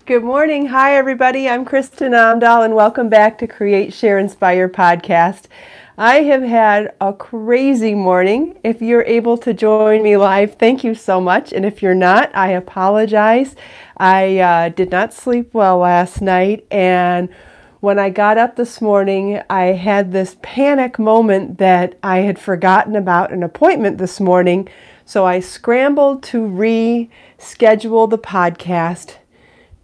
Good morning. Hi, everybody. I'm Kristin Omdahl, and welcome back to Create, Share, Inspire podcast. I have had a crazy morning. If you're able to join me live, thank you so much. And if you're not, I apologize. I did not sleep well last night, and when I got up this morning, I had this panic moment that I had forgotten about an appointment this morning. So I scrambled to reschedule the podcast,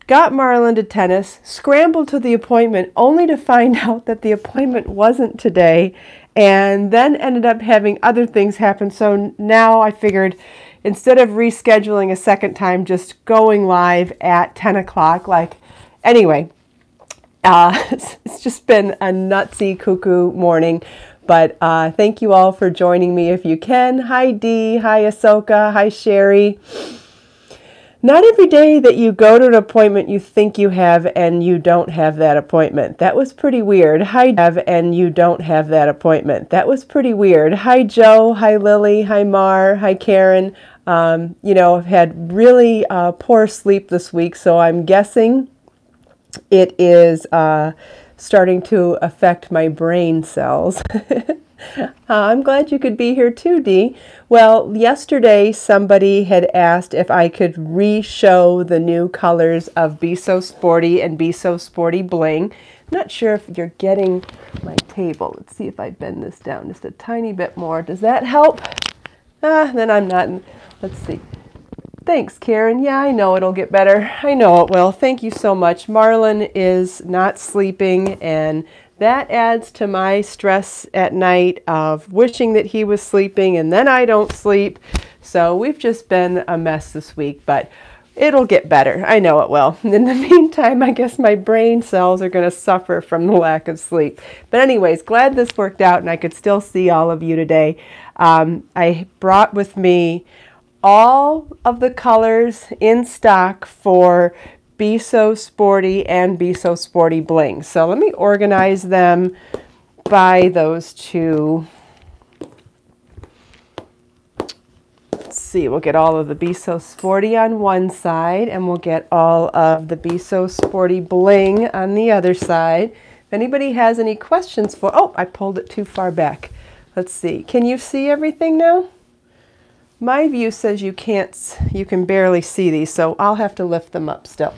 got Marlon to tennis, scrambled to the appointment, only to find out that the appointment wasn't today, and then ended up having other things happen. So now I figured, instead of rescheduling a second time, just going live at 10 o'clock. Anyway, it's just been a nutsy cuckoo morning. But thank you all for joining me if you can. Hi Dee, hi Ahsoka, hi Sherry. Not every day that you go to an appointment you think you have and you don't have that appointment. That was pretty weird. Hi Dev, and you don't have that appointment. That was pretty weird. Hi Joe, hi Lily, hi Mar, hi Karen. I've had really poor sleep this week, so I'm guessing it is starting to affect my brain cells. I'm glad you could be here too, Dee. Well, yesterday somebody had asked if I could re-show the new colors of Be So Sporty and Be So Sporty Bling. I'm not sure if you're getting my table. Let's see if I bend this down just a tiny bit more. Does that help? Then I'm not. Let's see. Thanks, Karen. Yeah, I know it'll get better. I know it will. Thank you so much. Marlon is not sleeping, and that adds to my stress at night of wishing that he was sleeping, and then I don't sleep. So we've just been a mess this week, but it'll get better. I know it will. In the meantime, I guess my brain cells are going to suffer from the lack of sleep. But anyways, glad this worked out and I could still see all of you today. I brought with me all of the colors in stock for Be So Sporty and Be So Sporty Bling. So let me organize them by those two. Let's see, we'll get all of the Be So Sporty on one side, and we'll get all of the Be So Sporty Bling on the other side. If anybody has any questions I pulled it too far back. Let's see, can you see everything now? My view says you can't, you can barely see these, so I'll have to lift them up still.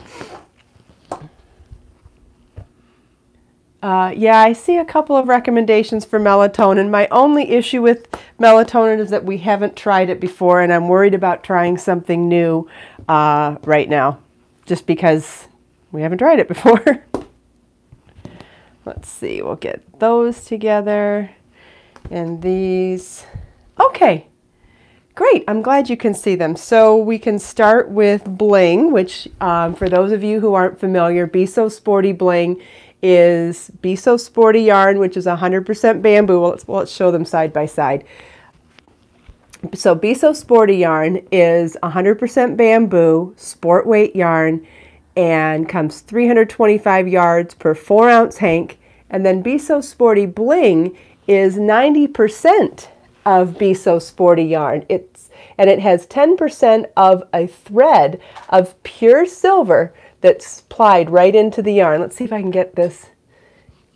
Yeah, I see a couple of recommendations for melatonin. My only issue with melatonin is that we haven't tried it before, and I'm worried about trying something new right now, just because we haven't tried it before. Let's see, we'll get those together, and these. Okay. Great, I'm glad you can see them. So we can start with Bling, which for those of you who aren't familiar, Be So Sporty Bling is Be So Sporty yarn, which is 100% bamboo. Let's show them side by side. So Be So Sporty yarn is 100% bamboo, sport weight yarn, and comes 325 yards per 4-ounce hank. And then Be So Sporty Bling is 90% of Be So Sporty yarn. It has 10% of a thread of pure silver that's plied right into the yarn. Let's see if I can get this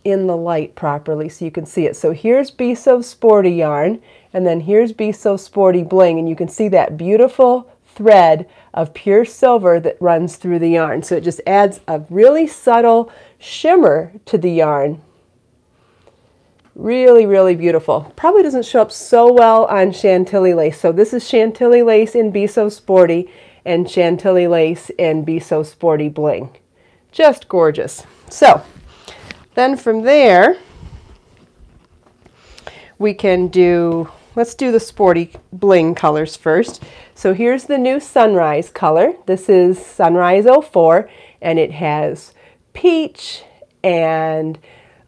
in the light properly so you can see it. So here's Be So Sporty yarn, and then here's Be So Sporty Bling, and you can see that beautiful thread of pure silver that runs through the yarn. So it just adds a really subtle shimmer to the yarn. Really, really beautiful. Probably doesn't show up so well on Chantilly lace. So this is Chantilly lace in Be So Sporty and Chantilly lace in Be So Sporty Bling. Just gorgeous. So then from there, we can let's do the Sporty Bling colors first. So here's the new Sunrise color. This is Sunrise 04, and it has peach and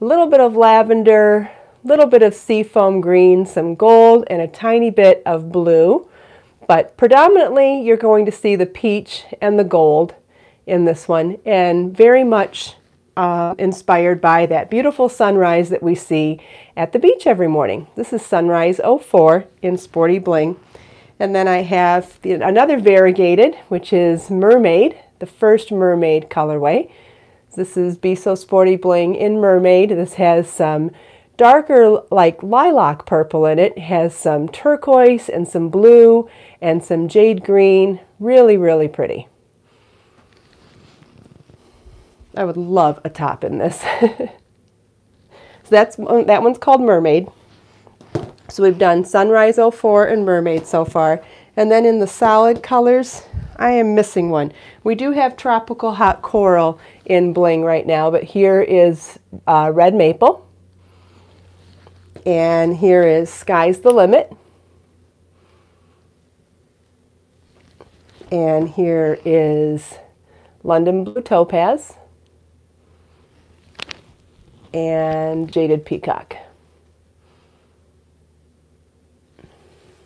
a little bit of lavender, a little bit of seafoam green, some gold, and a tiny bit of blue. But predominantly, you're going to see the peach and the gold in this one, and very much inspired by that beautiful sunrise that we see at the beach every morning. This is Sunrise 04 in Sporty Bling. And then I have another variegated, which is Mermaid, the first mermaid colorway. This is Be So Sporty Bling in Mermaid. This has some darker, like lilac purple in it. It has some turquoise and some blue and some jade green. Really, really pretty. I would love a top in this. So that one's called Mermaid. So we've done Sunrise 04 and Mermaid so far. And then in the solid colors, I am missing one. We do have Tropical Hot Coral in Bling right now, but here is Red Maple. And here is Sky's the Limit. And here is London Blue Topaz. And Jaded Peacock.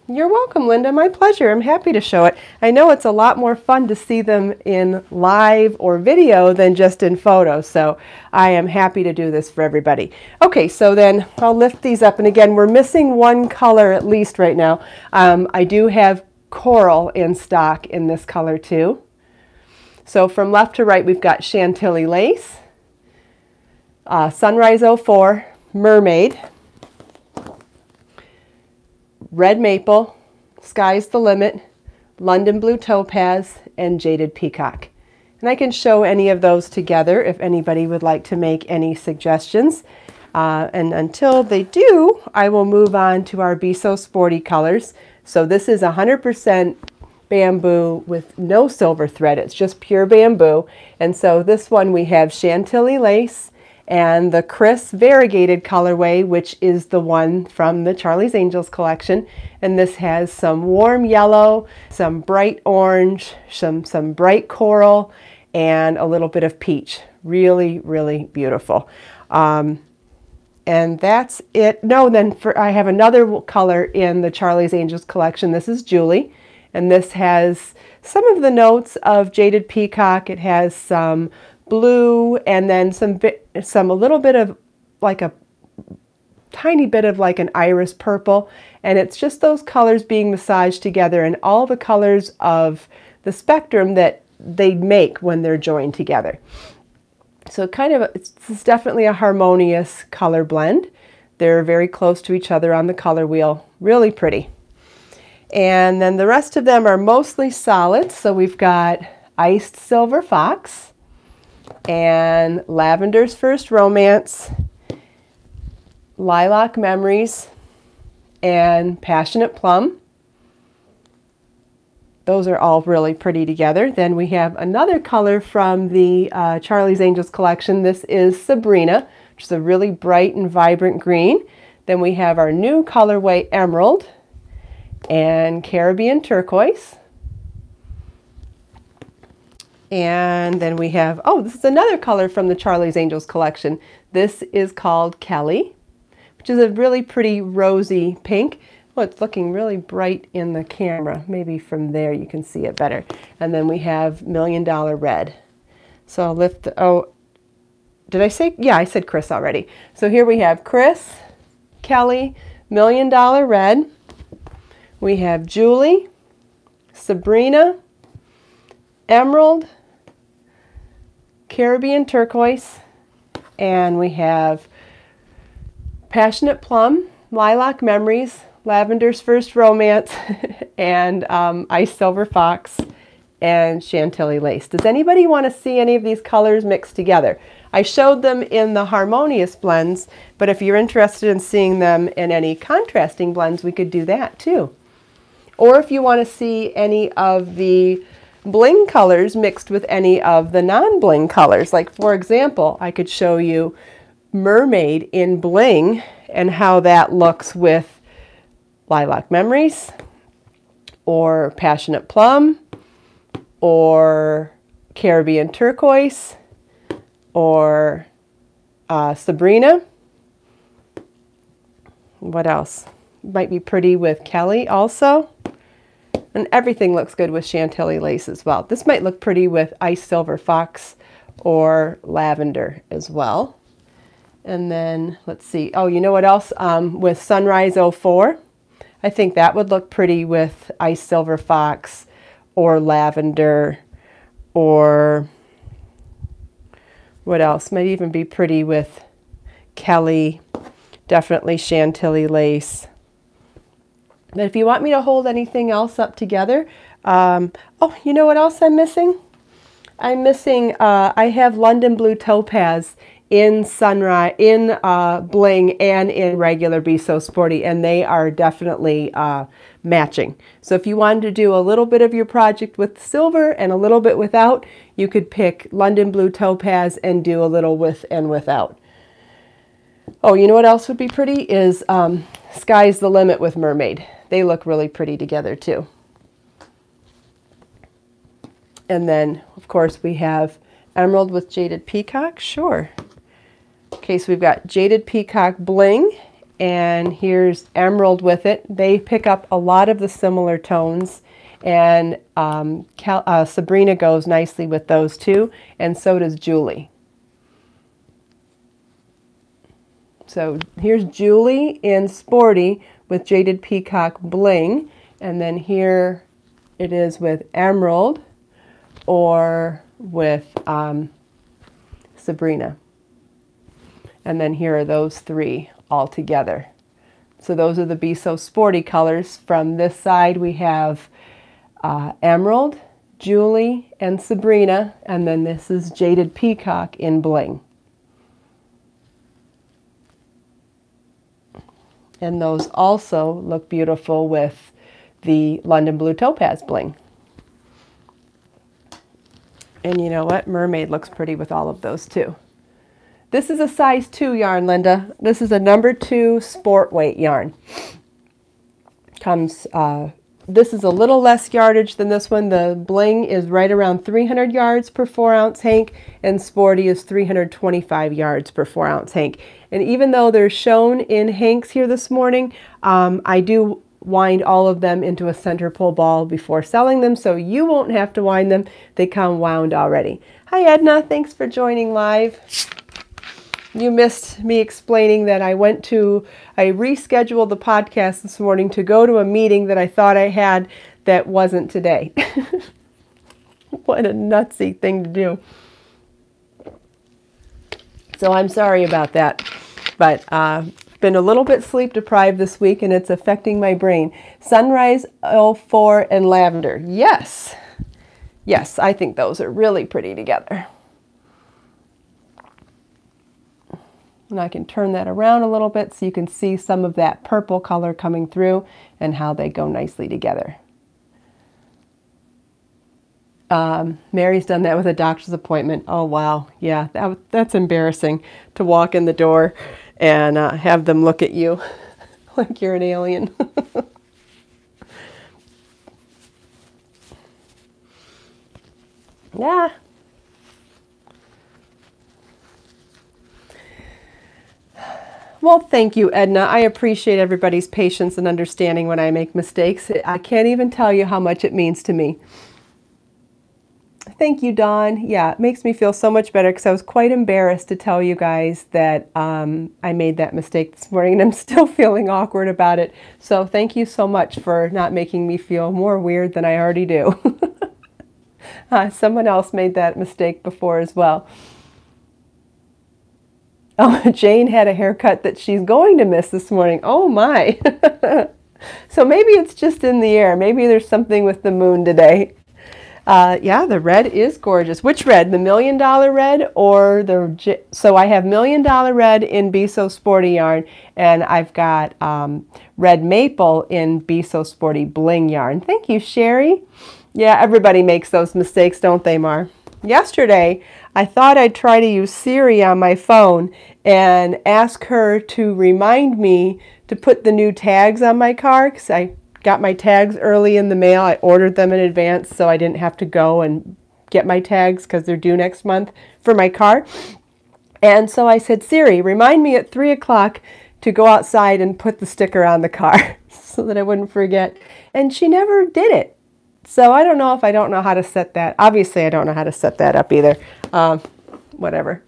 You're welcome, Linda. My pleasure. I'm happy to show it. I know it's a lot more fun to see them in live or video than just in photos, so I am happy to do this for everybody. Okay, so then I'll lift these up, and again, we're missing one color at least right now. I do have coral in stock in this color too. So from left to right, we've got Chantilly Lace, Sunrise 04, Mermaid, Red Maple, Sky's the Limit, London Blue Topaz, and Jaded Peacock. And I can show any of those together if anybody would like to make any suggestions. And until they do, I will move on to our Be So Sporty colors. So this is 100% bamboo with no silver thread. It's just pure bamboo. And so this one we have Chantilly Lace and the Chris variegated colorway, which is the one from the Charlie's Angels collection. And this has some warm yellow, some bright orange, some bright coral, and a little bit of peach. Really, really beautiful. And that's it. No, then I have another color in the Charlie's Angels collection. This is Julie, and this has some of the notes of Jaded Peacock. It has some blue, and then a little bit of like a tiny bit of like an iris purple, and it's just those colors being massaged together and all the colors of the spectrum that they make when they're joined together. So it's definitely a harmonious color blend. They're very close to each other on the color wheel. Really pretty. And then the rest of them are mostly solids. So we've got Iced Silver Fox and Lavender's First Romance, Lilac Memories, and Passionate Plum. Those are all really pretty together. Then we have another color from the Charlie's Angels collection. This is Sabrina, which is a really bright and vibrant green. Then we have our new colorway Emerald and Caribbean Turquoise. And then we have, oh, this is another color from the Charlie's Angels collection. This is called Kelly, which is a really pretty rosy pink. Well, it's looking really bright in the camera. Maybe from there you can see it better. And then we have Million Dollar Red. So I'll lift the, oh, did I say? Yeah, I said Chris already. So here we have Chris, Kelly, Million Dollar Red. We have Julie, Sabrina, Emerald, Caribbean Turquoise, and we have Passionate Plum, Lilac Memories, Lavender's First Romance, and Ice Silver Fox, and Chantilly Lace. Does anybody want to see any of these colors mixed together? I showed them in the harmonious blends, but if you're interested in seeing them in any contrasting blends, we could do that too. Or if you want to see any of the bling colors mixed with any of the non-bling colors. Like, for example, I could show you Mermaid in Bling and how that looks with Lilac Memories or Passionate Plum or Caribbean Turquoise or Sabrina. What else? Might be pretty with Kelly also. And everything looks good with Chantilly Lace as well. This might look pretty with Ice Silver Fox or Lavender as well. And then let's see. Oh, you know what else? With Sunrise 04. I think that would look pretty with Ice Silver Fox or Lavender or what else? Might even be pretty with Kelly, definitely Chantilly lace. But if you want me to hold anything else up together, oh, you know what else I'm missing? I'm missing, I have London Blue Topaz in Sunrise, in bling and in regular Be So Sporty, and they are definitely matching. So if you wanted to do a little bit of your project with silver and a little bit without, you could pick London Blue Topaz and do a little with and without. Oh, you know what else would be pretty is Sky's the Limit with Mermaid. They look really pretty together too. And then, of course, we have Emerald with Jaded Peacock. Sure. Okay, so we've got Jaded Peacock Bling, and here's Emerald with it. They pick up a lot of the similar tones, and Sabrina goes nicely with those too, and so does Julie. So here's Julie in Sporty with Jaded Peacock Bling, and then here it is with Emerald or with Sabrina. And then here are those three all together. So those are the Be So Sporty colors. From this side we have Emerald, Julie, and Sabrina, and then this is Jaded Peacock in Bling. And those also look beautiful with the London Blue Topaz Bling. And you know what? Mermaid looks pretty with all of those too. This is a size 2 yarn, Linda. This is a number 2 sport weight yarn. This is a little less yardage than this one. The Bling is right around 300 yards per 4-ounce hank, and Sporty is 325 yards per 4-ounce hank. And even though they're shown in hanks here this morning, I do wind all of them into a center pull ball before selling them, so you won't have to wind them. They come wound already. Hi Edna, thanks for joining live. You missed me explaining that I rescheduled the podcast this morning to go to a meeting that I thought I had that wasn't today. What a nutsy thing to do. So I'm sorry about that, but been a little bit sleep deprived this week and it's affecting my brain. Sunrise 04 and Lavender. Yes. Yes, I think those are really pretty together. And I can turn that around a little bit so you can see some of that purple color coming through and how they go nicely together. Mary's done that with a doctor's appointment. Oh, wow. Yeah, that's embarrassing to walk in the door and have them look at you like you're an alien. Yeah. Well, thank you, Edna. I appreciate everybody's patience and understanding when I make mistakes. I can't even tell you how much it means to me. Thank you, Dawn. Yeah, it makes me feel so much better because I was quite embarrassed to tell you guys that I made that mistake this morning, and I'm still feeling awkward about it. So thank you so much for not making me feel more weird than I already do. Someone else made that mistake before as well. Oh, Jane had a haircut that she's going to miss this morning. Oh my. So maybe it's just in the air. Maybe there's something with the moon today. Yeah, the red is gorgeous. Which red? The $1 Million red or the... So I have $1 Million red in Be So Sporty yarn, and I've got red maple in Be So Sporty bling yarn. Thank you, Sherry. Yeah, everybody makes those mistakes, don't they, Mar? Yesterday, I thought I'd try to use Siri on my phone and ask her to remind me to put the new tags on my car, because I got my tags early in the mail. I ordered them in advance so I didn't have to go and get my tags because they're due next month for my car. And so I said, Siri, remind me at 3 o'clock to go outside and put the sticker on the car so that I wouldn't forget. And she never did it. So I don't know if I don't know how to set that. Obviously, I don't know how to set that up either. Whatever.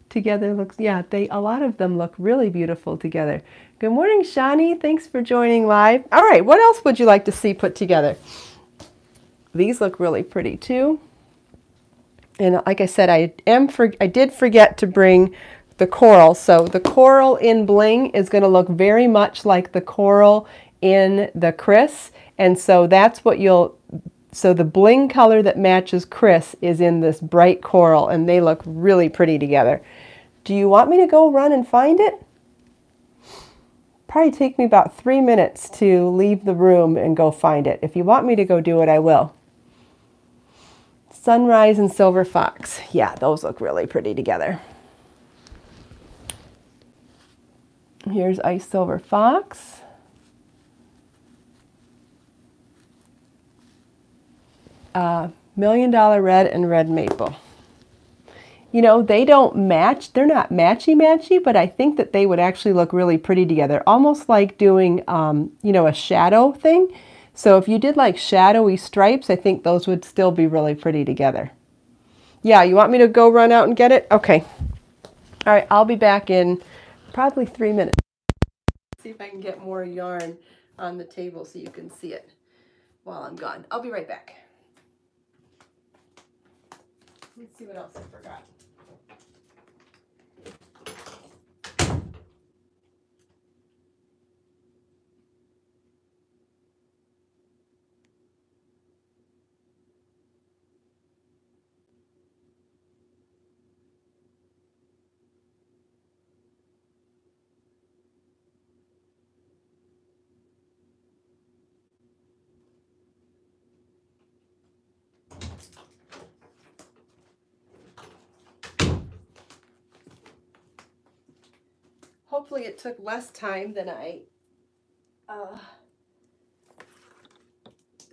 Together looks, yeah, a lot of them look really beautiful together. Good morning, Shani. Thanks for joining live. All right, what else would you like to see put together? These look really pretty too. And like I said, I did forget to bring the coral. So the coral in Bling is going to look very much like the coral in the Kris. And so that's what so the Bling color that matches Kris is in this bright coral, and they look really pretty together. Do you want me to go run and find it? Probably take me about 3 minutes to leave the room and go find it. If you want me to go do it, I will. Sunrise and Silver Fox. Yeah, those look really pretty together. Here's Ice Silver Fox. $1 Million Red and Red Maple. You know, they don't match. They're not matchy-matchy, but I think that they would actually look really pretty together. Almost like doing, you know, a shadow thing. So if you did like shadowy stripes, I think those would still be really pretty together. Yeah, you want me to go run out and get it? Okay. All right, I'll be back in probably 3 minutes. See if I can get more yarn on the table so you can see it while I'm gone. I'll be right back. Let's see what else I forgot. Hopefully it took less time than I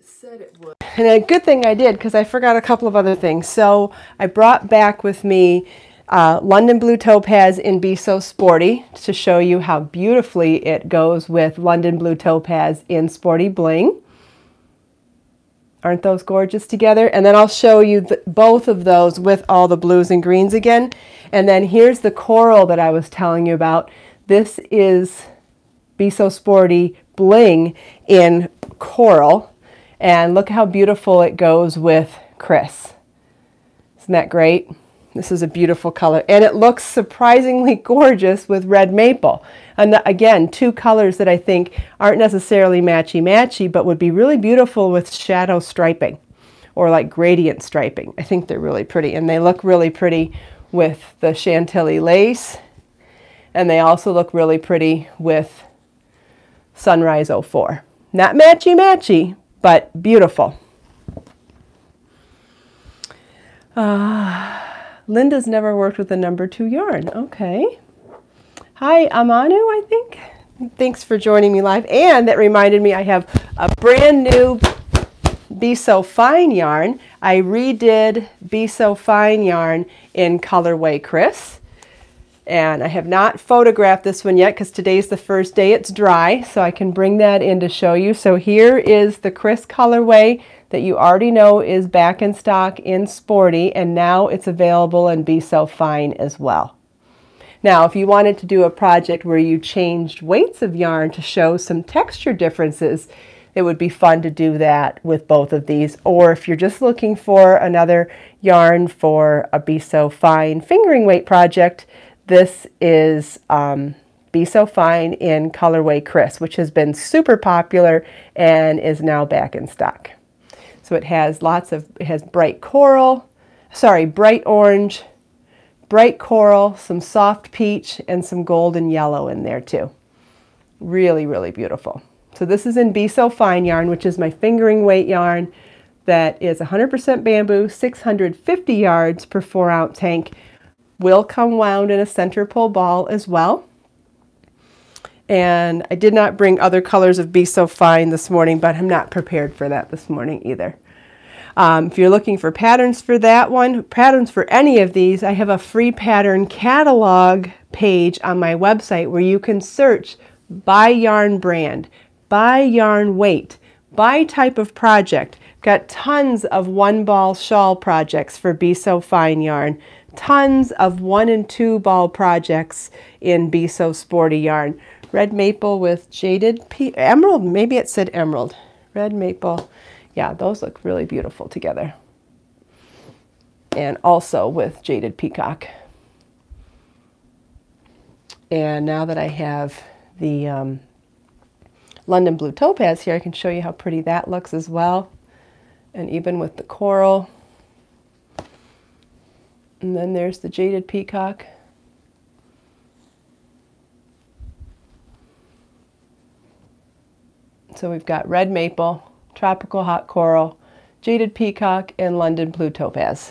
said it would. And a good thing I did, because I forgot a couple of other things. So I brought back with me London Blue Topaz in Be So Sporty to show you how beautifully it goes with London Blue Topaz in Sporty Bling. Aren't those gorgeous together? And then I'll show you both of those with all the blues and greens again. And then here's the coral that I was telling you about. This is Be So Sporty Bling in coral. And look how beautiful it goes with Kris. Isn't that great? This is a beautiful color. And it looks surprisingly gorgeous with red maple. And again, two colors that I think aren't necessarily matchy-matchy, but would be really beautiful with shadow striping or like gradient striping. I think they're really pretty. And they look really pretty with the Chantilly lace. And they also look really pretty with Sunrise 04. Not matchy-matchy, but beautiful. Linda's never worked with a number 2 yarn. Okay. Hi, Amanu, I think. Thanks for joining me live. And that reminded me I have a brand new Be So Fine yarn. I redid Be So Fine yarn in colorway Kris. And I have not photographed this one yet because today's the first day it's dry, so I can bring that in to show you. So here is the Kris colorway that you already know is back in stock in Sporty, and now it's available in Be So Fine as well. Now, if you wanted to do a project where you changed weights of yarn to show some texture differences, it would be fun to do that with both of these. Or if you're just looking for another yarn for a Be So Fine fingering weight project, this is Be So Fine in colorway Kris, which has been super popular and is now back in stock. So it has it has bright orange, bright coral, some soft peach, and some golden yellow in there too. Really, really beautiful. So this is in Be So Fine yarn, which is my fingering weight yarn that is 100% bamboo, 650 yards per 4-ounce hank. Will come wound in a center pull ball as well. And I did not bring other colors of Be So Fine this morning, but I'm not prepared for that this morning either. If you're looking for patterns for that one, patterns for any of these, I have a free pattern catalog page on my website where you can search by yarn brand, by yarn weight, by type of project. Got tons of 1-ball shawl projects for Be So Fine yarn. Tons of 1 and 2 ball projects in Be So Sporty yarn. Red maple with jaded emerald, maybe it said emerald. Red maple, Yeah, those look really beautiful together. And also with Jaded Peacock. And now that I have the London Blue Topaz here, I can show you how pretty that looks as well. And even with the coral. And then there's the Jaded Peacock. So we've got red maple, tropical hot coral, Jaded Peacock, and London Blue Topaz.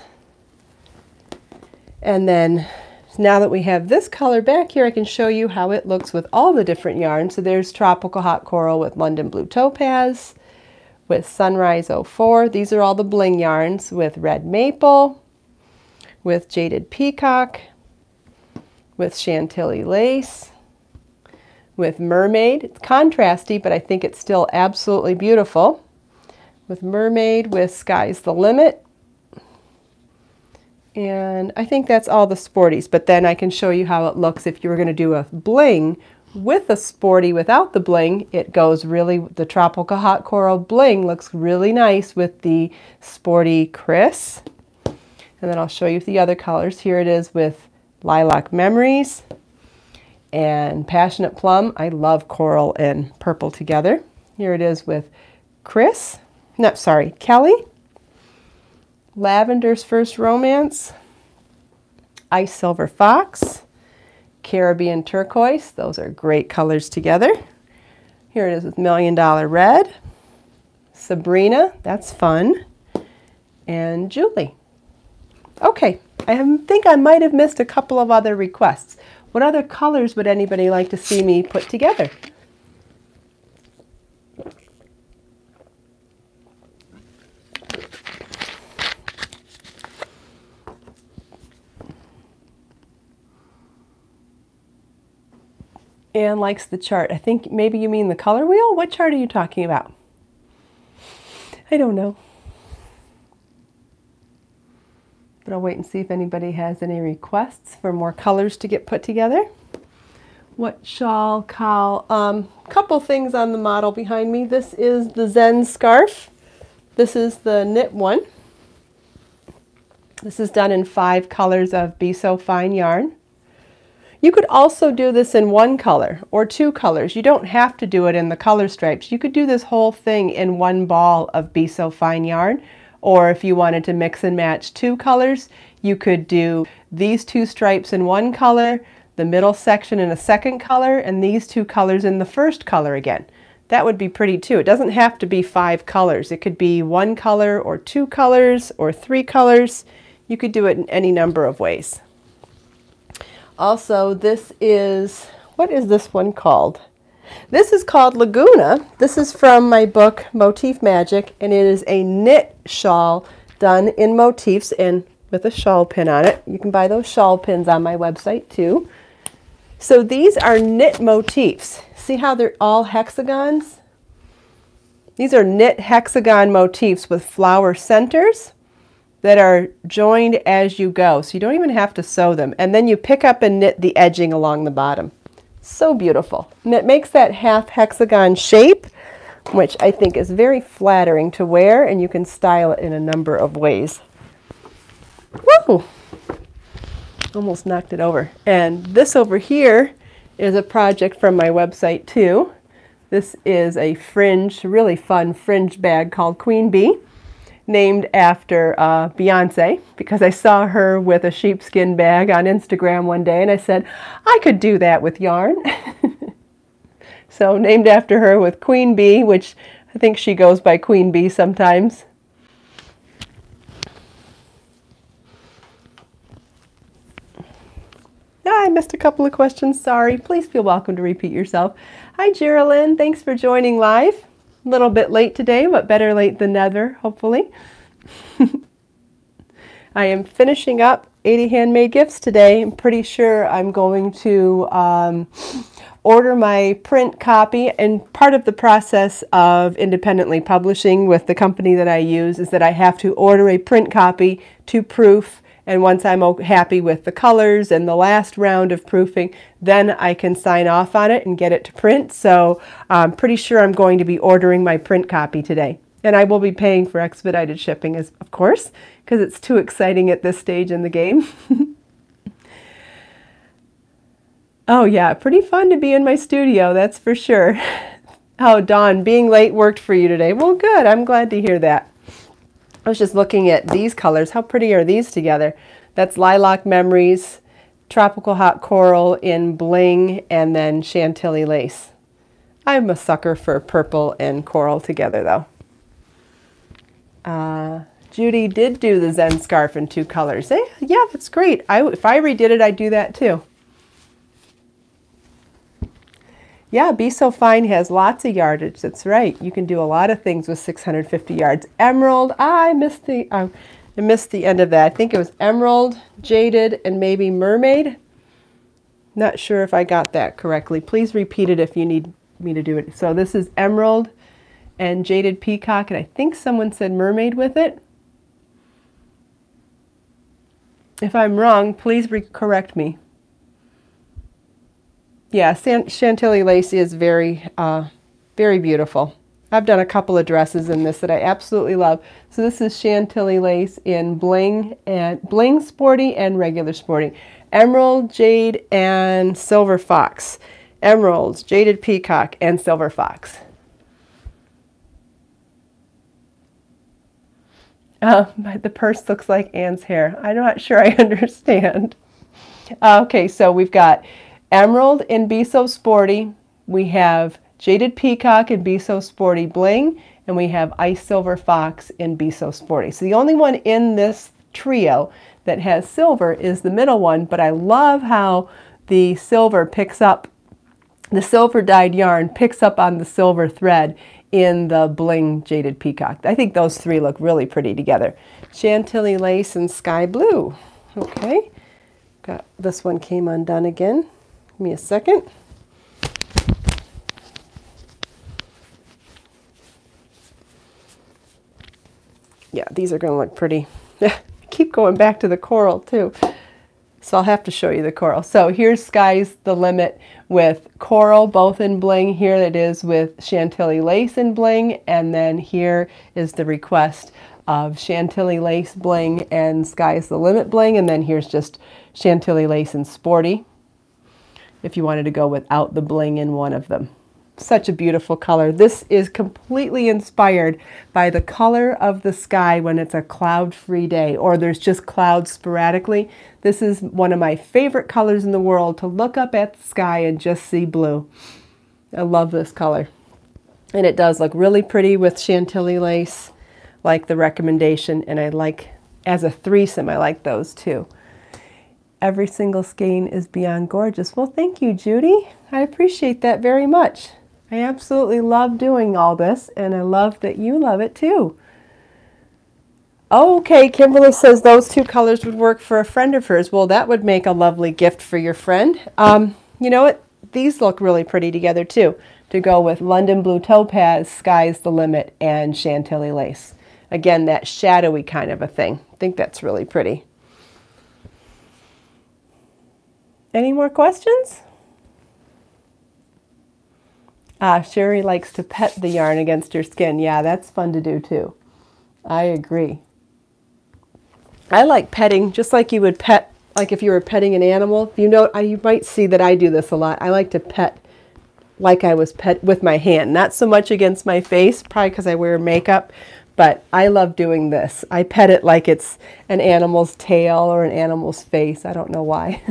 And then now that we have this color back here, I can show you how it looks with all the different yarns. So there's tropical hot coral with London Blue Topaz, with Sunrise 04. These are all the bling yarns with red maple, with Jaded Peacock, with Chantilly lace, with Mermaid. It's contrasty, but I think it's still absolutely beautiful. With Mermaid, with Sky's the Limit. And I think that's all the sporties, but then I can show you how it looks if you were going to do a bling with a sporty without the bling. It goes really, the tropical hot coral bling looks really nice with the sporty Chris. And then I'll show you the other colors. Here it is with Lilac Memories and Passionate Plum. I love coral and purple together. Here it is with Kelly. Lavender's First Romance, Ice Silver Fox, Caribbean Turquoise. Those are great colors together. Here it is with Million Dollar Red, Sabrina, that's fun, and Julie. Okay, I think I might have missed a couple of other requests. What other colors would anybody like to see me put together? Anne likes the chart. I think maybe you mean the color wheel? What chart are you talking about? I don't know. But I'll wait and see if anybody has any requests for more colors to get put together. What shawl, cowl? Couple things on the model behind me. This is the Zen scarf. This is the knit one. This is done in 5 colors of Be So Fine yarn. You could also do this in 1 color or 2 colors. You don't have to do it in the color stripes. You could do this whole thing in 1 ball of Be So Fine yarn. Or if you wanted to mix and match 2 colors, you could do these 2 stripes in 1 color, the middle section in a 2nd color, and these 2 colors in the 1st color again. That would be pretty too. It doesn't have to be 5 colors. It could be 1 color or 2 colors or 3 colors. You could do it in any number of ways. Also, this is, what is this one called? This is called Laguna. This is from my book, Motif Magic, and it is a knit shawl done in motifs and with a shawl pin on it. You can buy those shawl pins on my website too. So these are knit motifs. See how they're all hexagons? These are knit hexagon motifs with flower centers that are joined as you go. So you don't even have to sew them. And then you pick up and knit the edging along the bottom. So beautiful. And it makes that half hexagon shape, which I think is very flattering to wear, and you can style it in a number of ways. Woo! Almost knocked it over. And this over here is a project from my website too. This is a fringe, really fun fringe bag called Queen Bee, named after Beyonce, because I saw her with a sheepskin bag on Instagram one day and I said, I could do that with yarn. So named after her with Queen Bee, which I think she goes by Queen Bee sometimes. I missed a couple of questions, sorry. Please feel welcome to repeat yourself. Hi Geraldine, thanks for joining live. A little bit late today, but better late than never, hopefully. I am finishing up 80 handmade gifts today. I'm pretty sure I'm going to order my print copy, and part of the process of independently publishing with the company that I use is that I have to order a print copy to proof, and once I'm happy with the colors and the last round of proofing, then I can sign off on it and get it to print. So I'm pretty sure I'm going to be ordering my print copy today. And I will be paying for expedited shipping, of course, because it's too exciting at this stage in the game. Oh yeah, pretty fun to be in my studio, that's for sure. Oh, Dawn, being late worked for you today. Well, good. I'm glad to hear that. I was just looking at these colors. How pretty are these together? That's Lilac Memories, Tropical Hot Coral in Bling, and then Chantilly Lace. I'm a sucker for purple and coral together, though. Judy did do the Zen scarf in 2 colors. Yeah, that's great. If I redid it, I'd do that too. Yeah, Be So Fine has lots of yardage. That's right. You can do a lot of things with 650 yards. Emerald. I missed the end of that. I think it was Emerald, Jaded, and maybe Mermaid. Not sure if I got that correctly. Please repeat it if you need me to do it. So this is Emerald and Jaded Peacock, and I think someone said Mermaid with it. If I'm wrong, please correct me. Yeah, Chantilly Lace is very, very beautiful. I've done a couple of dresses in this that I absolutely love. So this is Chantilly Lace in Bling Sporty and regular Sporty. Emerald, Jade, and Silver Fox. Emeralds, Jaded Peacock, and Silver Fox. The purse looks like Anne's hair. I'm not sure I understand. Okay, so we've got Emerald in Be So Sporty, we have Jaded Peacock in Be So Sporty Bling, and we have Ice Silver Fox in Be So Sporty. So the only one in this trio that has silver is the middle one, but I love how the silver picks up, the silver dyed yarn picks up on the silver thread in the Bling Jaded Peacock. I think those 3 look really pretty together. Chantilly Lace and Sky Blue. Okay, got this one came undone again. Give me a second. Yeah, these are going to look pretty. I keep going back to the coral too. So I'll have to show you the coral. So here's Sky's the Limit with coral, both in Bling. Here it is with Chantilly Lace in Bling. And then here is the request of Chantilly Lace Bling and Sky's the Limit Bling. And then here's just Chantilly Lace and Sporty, if you wanted to go without the bling in one of them. Such a beautiful color. This is completely inspired by the color of the sky when it's a cloud-free day or there's just clouds sporadically. This is one of my favorite colors in the world, to look up at the sky and just see blue. I love this color. And it does look really pretty with Chantilly Lace, like the recommendation, and I like, as a threesome, I like those too. Every single skein is beyond gorgeous. Well, thank you, Judy. I appreciate that very much. I absolutely love doing all this, and I love that you love it too. Okay, Kimberly says those 2 colors would work for a friend of hers. Well, that would make a lovely gift for your friend. You know what? These look really pretty together too, to go with London Blue Topaz, Sky's the Limit, and Chantilly Lace. Again, that shadowy kind of a thing. I think that's really pretty. Any more questions? Sherry likes to pet the yarn against her skin. Yeah, that's fun to do too. I agree. I like petting, just like you would pet, like if you were petting an animal. You know, you might see that I do this a lot. I like to pet like I was pet with my hand. Not so much against my face, probably because I wear makeup, but I love doing this. I pet it like it's an animal's tail or an animal's face. I don't know why.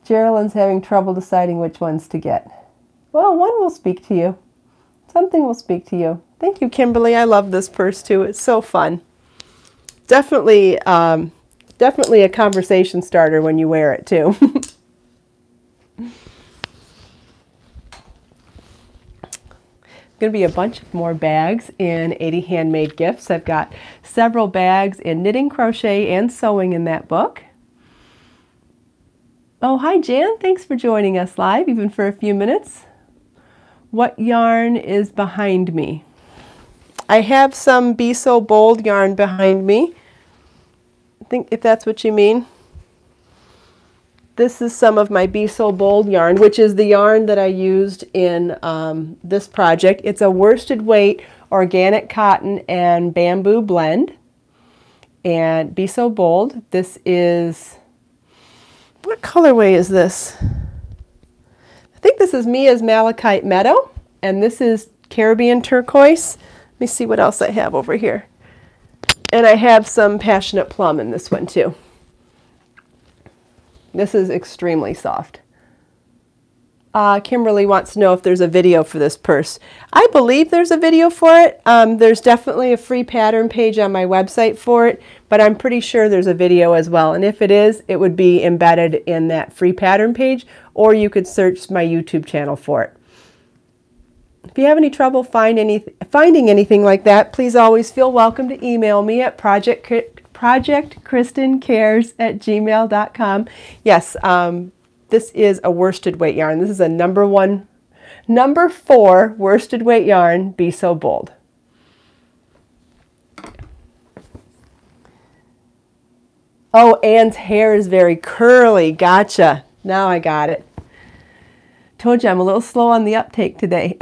Geraldine's having trouble deciding which ones to get. Well, one will speak to you. Something will speak to you. Thank you, Kimberly. I love this purse too. It's so fun. Definitely, definitely a conversation starter when you wear it too. Going to be a bunch of more bags in 80 Handmade Gifts. I've got several bags in knitting, crochet, and sewing in that book. Oh, hi Jan. Thanks for joining us live, even for a few minutes. What yarn is behind me? I have some Be So Bold yarn behind me. I think if that's what you mean. This is some of my Be So Bold yarn, which is the yarn that I used in this project. It's a worsted weight organic cotton and bamboo blend. And Be So Bold. This is, what colorway is this? I think this is Mia's Malachite Meadow, and this is Caribbean Turquoise. Let me see what else I have over here. And I have some Passionate Plum in this one too. This is extremely soft. Kimberly wants to know if there's a video for this purse. I believe there's a video for it. There's definitely a free pattern page on my website for it, but I'm pretty sure there's a video as well. And if it is, it would be embedded in that free pattern page, or you could search my YouTube channel for it. If you have any trouble finding anything like that, please always feel welcome to email me at projectkristincares@gmail.com. Yes, this is a worsted weight yarn. This is a number 4 worsted weight yarn, Be So Bold. Oh, Anne's hair is very curly. Gotcha. Now I got it. Told you I'm a little slow on the uptake today.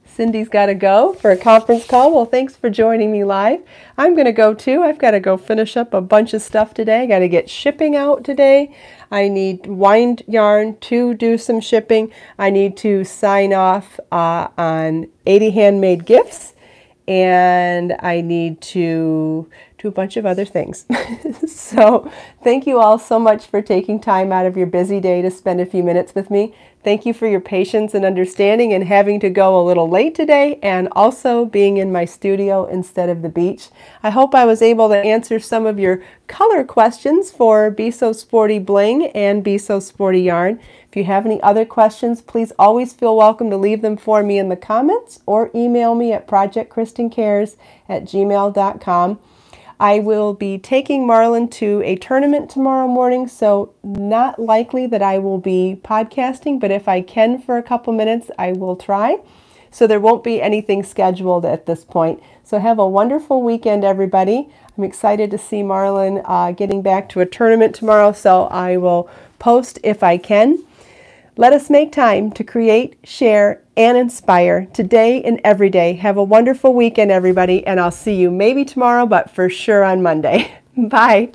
Cindy's got to go for a conference call. Well, thanks for joining me live. I'm going to go too. I've got to go finish up a bunch of stuff today. I got to get shipping out today. I need wind yarn to do some shipping. I need to sign off on 80 handmade gifts. And I need to do a bunch of other things. So thank you all so much for taking time out of your busy day to spend a few minutes with me. Thank you for your patience and understanding and having to go a little late today, and also being in my studio instead of the beach. I hope I was able to answer some of your color questions for Be So Sporty Bling and Be So Sporty Yarn. If you have any other questions, please always feel welcome to leave them for me in the comments or email me at projectkristincares@gmail.com. I will be taking Marlon to a tournament tomorrow morning, so not likely that I will be podcasting, but if I can for a couple minutes, I will try. So there won't be anything scheduled at this point. So have a wonderful weekend, everybody. I'm excited to see Marlon getting back to a tournament tomorrow, so I will post if I can. Let us make time to create, share, and inspire today and every day. Have a wonderful weekend, everybody, and I'll see you maybe tomorrow, but for sure on Monday. Bye.